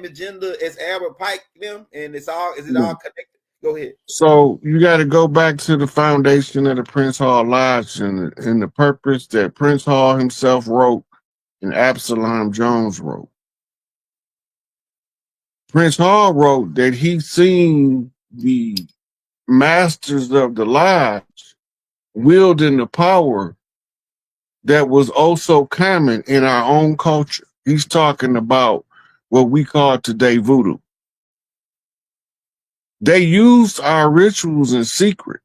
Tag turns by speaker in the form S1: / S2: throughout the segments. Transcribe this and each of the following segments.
S1: agenda as Albert Pike them, and is it all connected? Go ahead.
S2: So you got to go back to the foundation of the Prince Hall Lodge and the purpose that Prince Hall himself wrote and Absalom Jones wrote. Prince Hall wrote that he seen the masters of the lodge wielding the power that was also common in our own culture. He's talking about what we call today voodoo. They used our rituals in secret.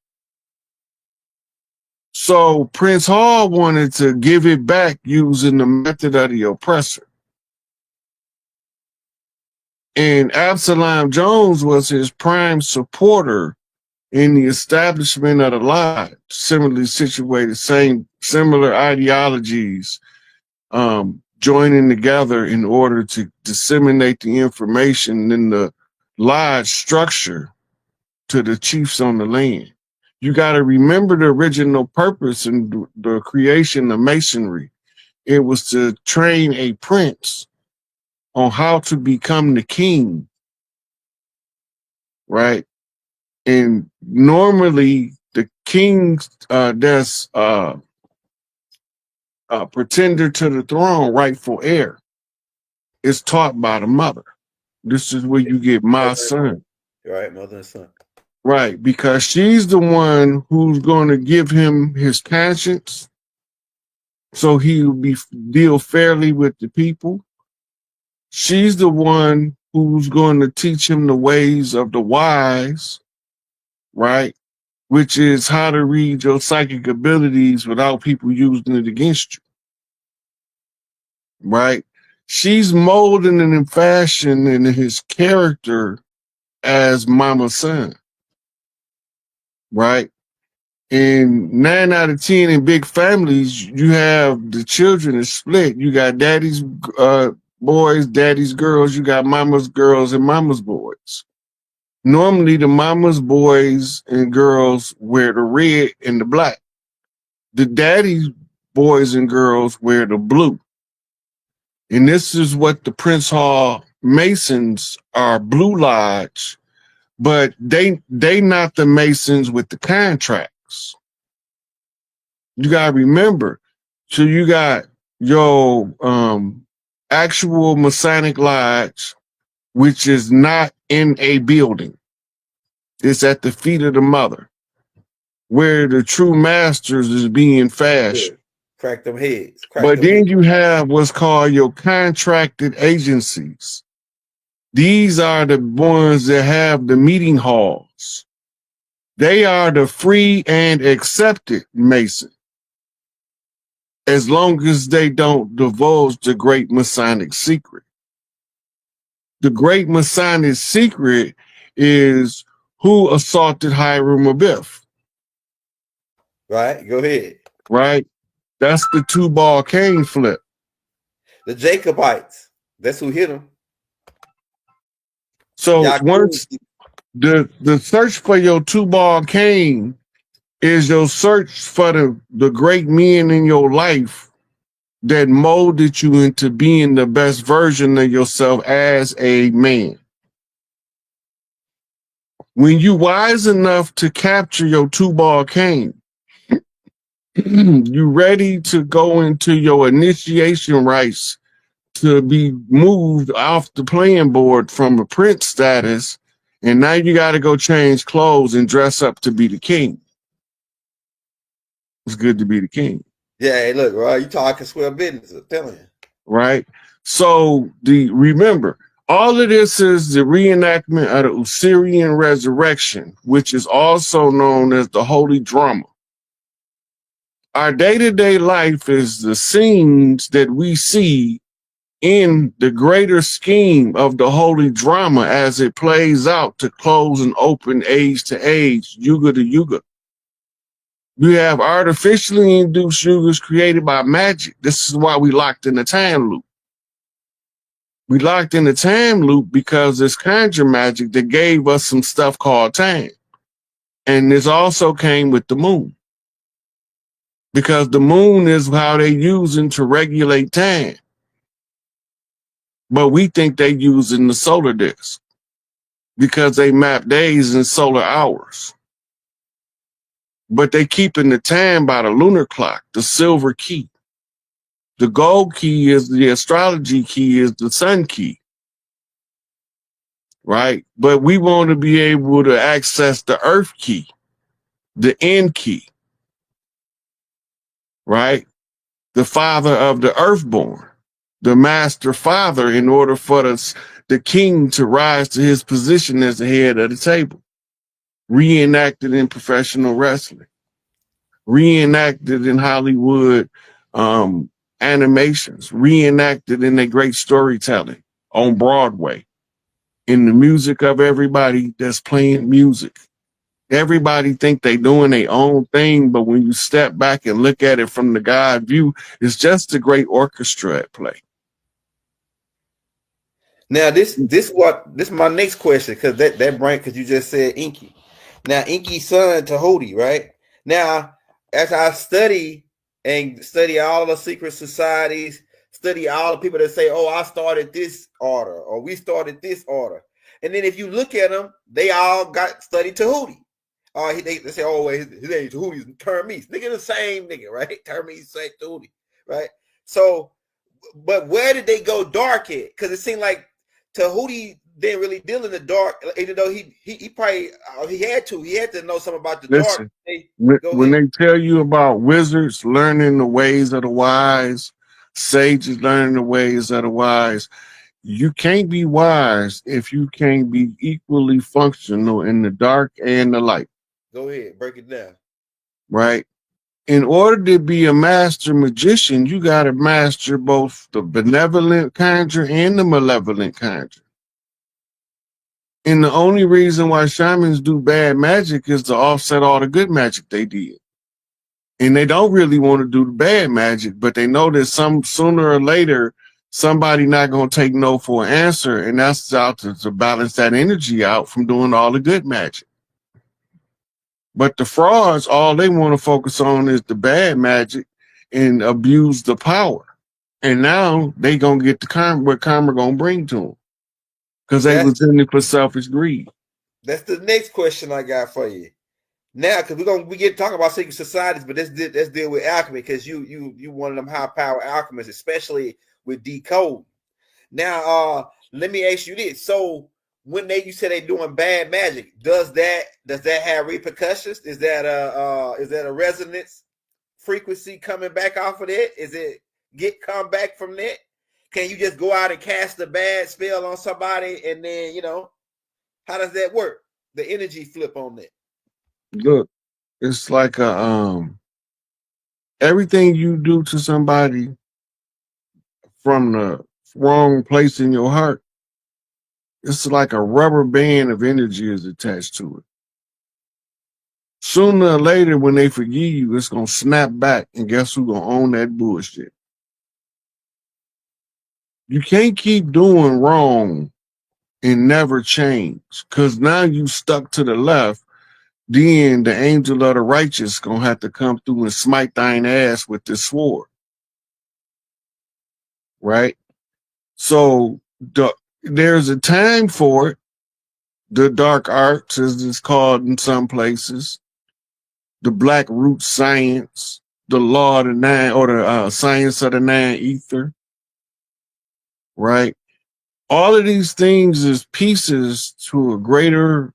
S2: So Prince Hall wanted to give it back using the method of the oppressor. And Absalom Jones was his prime supporter in the establishment of the lodge, similarly situated, similar ideologies, joining together in order to disseminate the information in the lodge structure to the chiefs on the land. You got to remember the original purpose and the creation of masonry. It was to train a prince on how to become the king, right? And normally the king that's a pretender to the throne, rightful heir, is taught by the mother. This is where you get my son.
S1: Right, mother and son.
S2: Right, because she's the one who's going to give him his conscience so he'll deal fairly with the people. She's the one who's going to teach him the ways of the wise, right? Which is how to read your psychic abilities without people using it against you, right? She's molding and fashioning his character as mama's son, right? And 9 out of 10 in big families, you have the children is split. You got daddy's boys, daddy's girls, you got mama's girls and mama's boys. Normally the mama's boys and girls wear the red and the black. The daddy's boys and girls wear the blue. And this is what the Prince Hall Masons are, Blue Lodge, but they not the Masons with the contracts. You gotta remember, so you got your actual Masonic Lodge, which is not in a building. It's at the feet of the mother, where the true masters is being fashioned.
S1: Crack them heads.
S2: But then you have what's called your contracted agencies. These are the ones that have the meeting halls. They are the free and accepted Mason, as long as they don't divulge the great Masonic secret. The great Masonic secret is who assaulted Hiram Abiff.
S1: Right, go ahead.
S2: Right? That's the 2-ball cane flip.
S1: The Jacobites. That's who hit him.
S2: So once the search for your 2-ball cane is your search for the great men in your life that molded you into being the best version of yourself as a man. When you wise enough to capture your 2-ball cane, you ready to go into your initiation rites to be moved off the playing board from a prince status, and now you got to go change clothes and dress up to be the king. It's good to be the king.
S1: Yeah, hey, look, right, you talking square business, I'm telling you.
S2: Right? So remember, all of this is the reenactment of the Osirian resurrection, which is also known as the Holy Drama. Our day-to-day life is the scenes that we see in the greater scheme of the Holy Drama as it plays out to close and open age to age, yuga to yuga. You have artificially induced yugas created by magic. This is why we locked in the time loop. We locked in the time loop because it's conjure magic that gave us some stuff called time. And this also came with the moon, because the moon is how they're using to regulate time. but we think they using the solar disk because they map days in solar hours. But they keeping the time by the lunar clock, the silver key. The gold key is the astrology key, is the sun key, right? But we want to be able to access the earth key, the end key, right? The father of the earthborn, the master father, in order for the king to rise to his position as the head of the table, reenacted in professional wrestling, reenacted in Hollywood animations, reenacted in a great storytelling on Broadway, in the music of everybody that's playing music. Everybody think they doing their own thing, but when you step back and look at it from the God view, it's just a great orchestra at play.
S1: Now this is my next question, because that brain, because you just said Inky. Now Inky's son Tahuti, right? Now, as I study all the secret societies, study all the people that say, "Oh, I started this order," or "We started this order," and then if you look at them, they all got studied Tahuti. They say, "Oh, well, his name is Tahuti, Termes." Nigga, the same nigga, right? Termes, say Tahuti, right? So, but where did they go dark at? Because it seemed like Tahuti didn't really deal in the dark, even though he probably he had to know something about the
S2: Listen,
S1: dark.
S2: when they tell you about wizards learning the ways of the wise, sages learning the ways of the wise, you can't be wise if you can't be equally functional in the dark and the light.
S1: Go ahead, break it down.
S2: Right? In order to be a master magician, you got to master both the benevolent conjure and the malevolent conjure. And the only reason why shamans do bad magic is to offset all the good magic they did. And they don't really want to do the bad magic, but they know that sooner or later, somebody not going to take no for an answer. And that's out to balance that energy out from doing all the good magic. But the frauds, all they want to focus on is the bad magic and abuse the power. And now they going to get the karma, what karma going to bring to them. Because they was in it for selfish greed.
S1: That's the next question I got for you. Now, because we get to talk about secret societies, but let's deal with alchemy, because you one of them high power alchemists, especially with decode. Now, let me ask you this: so when you say they doing bad magic, does that have repercussions? Is that a resonance frequency coming back off of that? Is it come back from that? Can you just go out and cast a bad spell on somebody, and then how does that work? The energy flip on that.
S2: Look, it's like everything you do to somebody from the wrong place in your heart, it's like a rubber band of energy is attached to it. Sooner or later, when they forgive you, it's gonna snap back, and guess who's gonna own that bullshit? You can't keep doing wrong and never change, because now you stuck to the left. Then the angel of the righteous gonna have to come through and smite thine ass with this sword, right? So there's a time for it. The dark arts, as it's called in some places, the black root science, the law of the nine, or the science of the nine ether, right? All of these things is pieces to a greater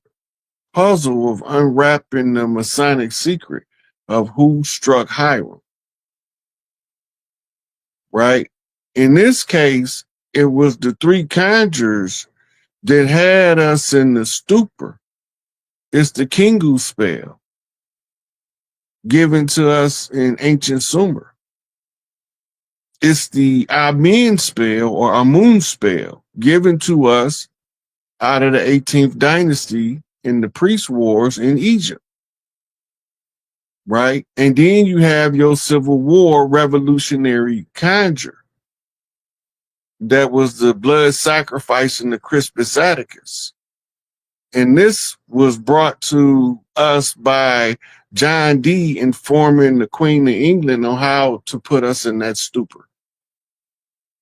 S2: puzzle of unwrapping the Masonic secret of who struck Hiram, right? In this case, it was the three conjurers that had us in the stupor. It's the Kingu spell given to us in ancient Sumer. It's the Amen spell or Amun spell given to us out of the 18th dynasty in the priest wars in Egypt, right? And then you have your Civil War revolutionary conjure. That was the blood sacrifice in the Crispus Attucus. And this was brought to us by John Dee informing the Queen of England on how to put us in that stupor.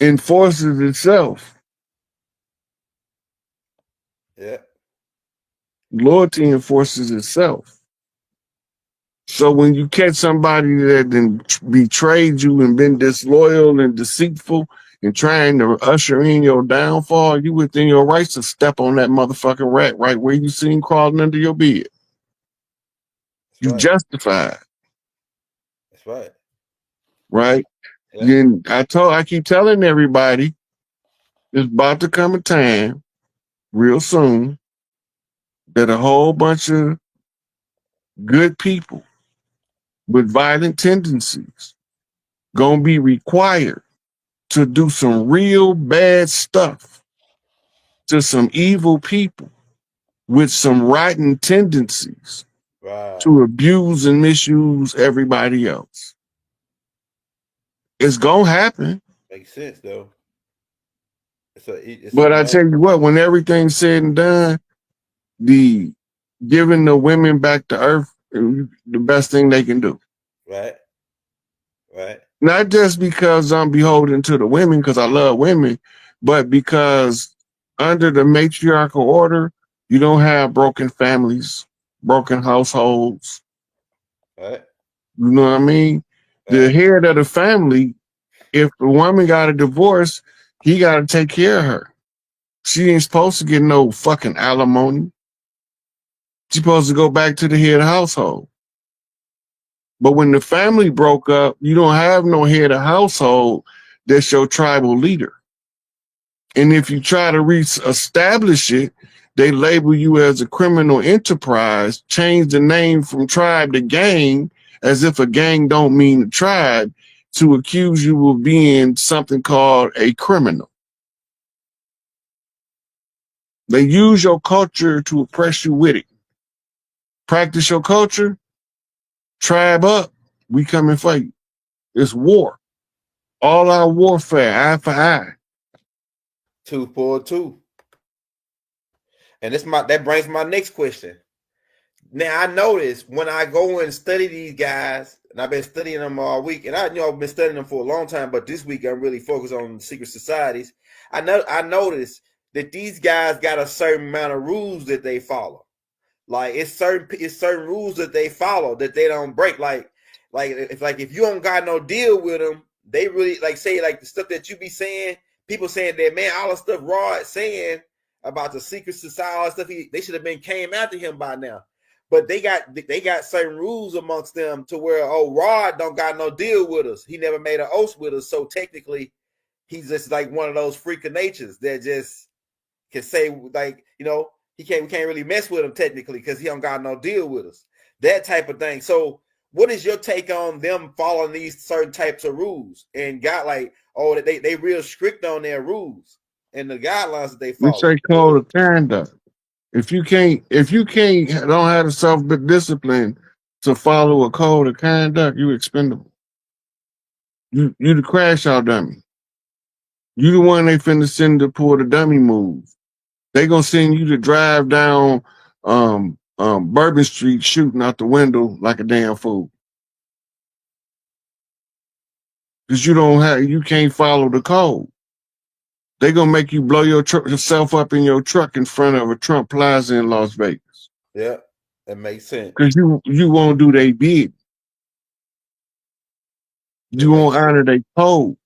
S2: enforces itself.
S1: Yeah.
S2: Loyalty enforces itself. So when you catch somebody that then betrayed you and been disloyal and deceitful and trying to usher in your downfall, you within your rights to step on that motherfucking rat right where you seen crawling under your bed.
S1: That's
S2: You
S1: right.
S2: justified,
S1: That's right.
S2: right?
S1: Yeah.
S2: Then I keep telling everybody, it's about to come a time real soon that a whole bunch of good people with violent tendencies gonna be required to do some real bad stuff to some evil people with some rotten tendencies
S1: Right.
S2: to abuse and misuse everybody else. It's gonna happen.
S1: Makes sense though. It's a
S2: But I
S1: matter.
S2: tell you what, when everything's said and done, the giving the women back to earth the best thing they can do.
S1: Right. Right.
S2: Not just because I'm beholden to the women, because I love women, but because under the matriarchal order, you don't have broken families, broken households.
S1: Right.
S2: You know what I mean? The
S1: Right.
S2: head of the family, if the woman got a divorce, he got to take care of her. She ain't supposed to get no fucking alimony. She's supposed to go back to the head of the household. But when the family broke up, you don't have no head of household that's your tribal leader. And if you try to re-establish it, they label you as a criminal enterprise, change the name from tribe to gang, as if a gang don't mean a tribe, to accuse you of being something called a criminal. They use your culture to oppress you with it. Practice your culture, tribe up, we coming for you. It's war. All our warfare, eye for eye.
S1: 2 for 2. And that brings my next question. Now I notice when I go and study these guys, and I've been studying them all week, and I've been studying them for a long time, but this week I'm really focused on secret societies. I noticed that these guys got a certain amount of rules that they follow. Like it's certain rules that they follow that they don't break. If you don't got no deal with them, they really say the stuff that you be saying. People saying that, man, all the stuff Rod saying about the secret society, all the stuff they should have been came after him by now. But they got certain rules amongst them to where Rod don't got no deal with us. He never made an oath with us, so technically he's just like one of those freak of natures that just can say we can't really mess with him technically because he don't got no deal with us. That type of thing. So what is your take on them following these certain types of rules and got they real strict on their rules and the guidelines that they
S2: It's
S1: follow?
S2: a code of conduct. If you can't don't have the self-discipline to follow a code of conduct, you expendable. You the crash out dummy. You the one they finna send to pull the dummy move. They gonna send you to drive down Bourbon Street shooting out the window like a damn fool. Cause you can't follow the code. They gonna make you blow yourself up in your truck in front of a Trump Plaza in Las Vegas.
S1: Yeah, that makes sense.
S2: Cause you won't do they bid.
S1: That
S2: You
S1: makes
S2: won't
S1: sense.
S2: honor their code.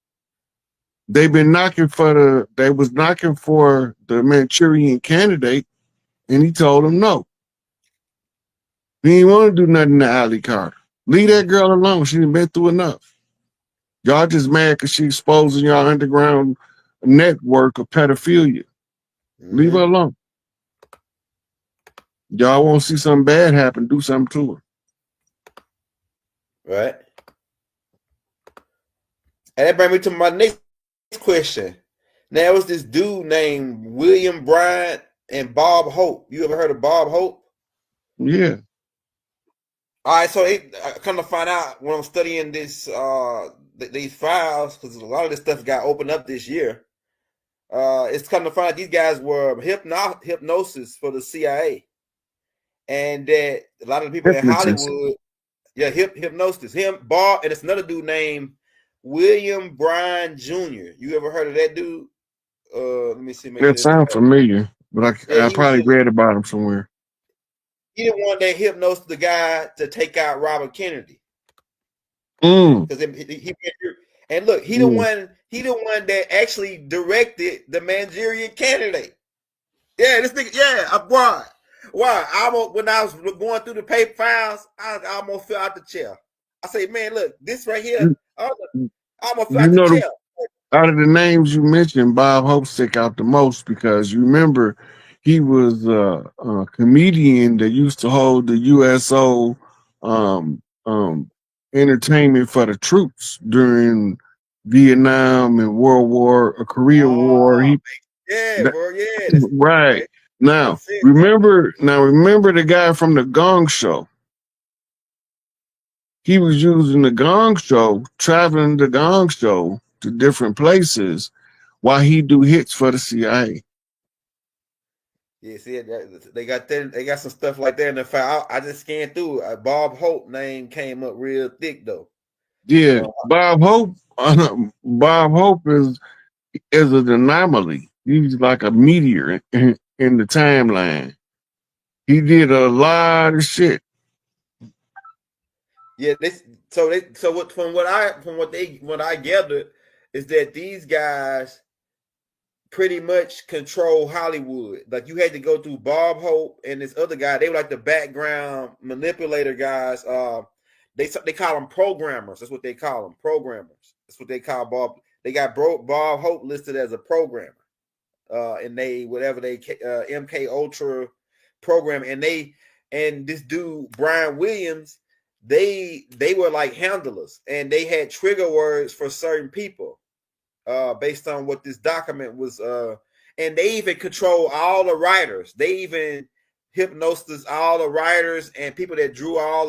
S2: They was knocking for the Manchurian candidate, and he told them no. He didn't want to do nothing to Ali Carter. Leave that girl alone. She done been through enough. Y'all just mad because she exposing y'all underground network of pedophilia. Leave her
S1: Mm-hmm.
S2: alone. Y'all want to see something bad happen, do something to her.
S1: Right. And that brings me to my next question. Now, it was this dude named William Bryant and Bob Hope. You ever heard of Bob Hope?
S2: Yeah.
S1: All right, so I come to find out when I'm studying these files, because a lot of this stuff got opened up this year. It's come to find out these guys were hypnosis for the CIA, and that a lot of the people in
S2: Hypnotist.
S1: Hollywood, yeah, hypnosis. Him, Bob, and it's another dude named William Bryan Jr. You ever heard of that dude? Let me see, make sure
S2: That
S1: this the
S2: sounds
S1: right.
S2: familiar, but
S1: Yeah,
S2: I probably read about him somewhere.
S1: he the one that hypnosed the guy to take out Robert Kennedy.
S2: Mm.
S1: Because he and look, he
S2: Yeah.
S1: the one that actually directed the Manchurian Candidate. Yeah, this nigga, yeah, why? When I was going through the paper files, I almost fell out the chair. I say, man, look, this right here,
S2: You,
S1: I almost fell
S2: you
S1: out the
S2: know,
S1: chair.
S2: out of the names you mentioned, Bob Hope stick out the most because you remember he was a comedian that used to hold the USO entertainment for the troops during Vietnam and Korea War.
S1: Oh,
S2: He
S1: yeah,
S2: that,
S1: bro, yeah, that's
S2: right
S1: okay.
S2: now
S1: That's it.
S2: remember the guy from the Gong Show. He was using the Gong Show, traveling the Gong Show to different places while he do hits for the CIA.
S1: Yeah, see, they got some stuff like that in the file. I just scanned through. Bob Hope name came up real thick though.
S2: Yeah,
S1: Uh,
S2: Bob Hope. Bob Hope is an anomaly. He's like a meteor in the timeline. He did a lot of shit.
S1: yeah, so what I gathered is that these guys pretty much control Hollywood. Like you had to go through Bob Hope and this other guy. They were like the background manipulator guys. They call them programmers. That's what they call them, programmers. That's what they call Bob. They got Bob Hope listed as a programmer. And they whatever they MK Ultra program, and this dude Brian Williams, they were like handlers, and they had trigger words for certain people based on what this document was. And they even control all the writers. They even hypnosis all the writers and people that drew all the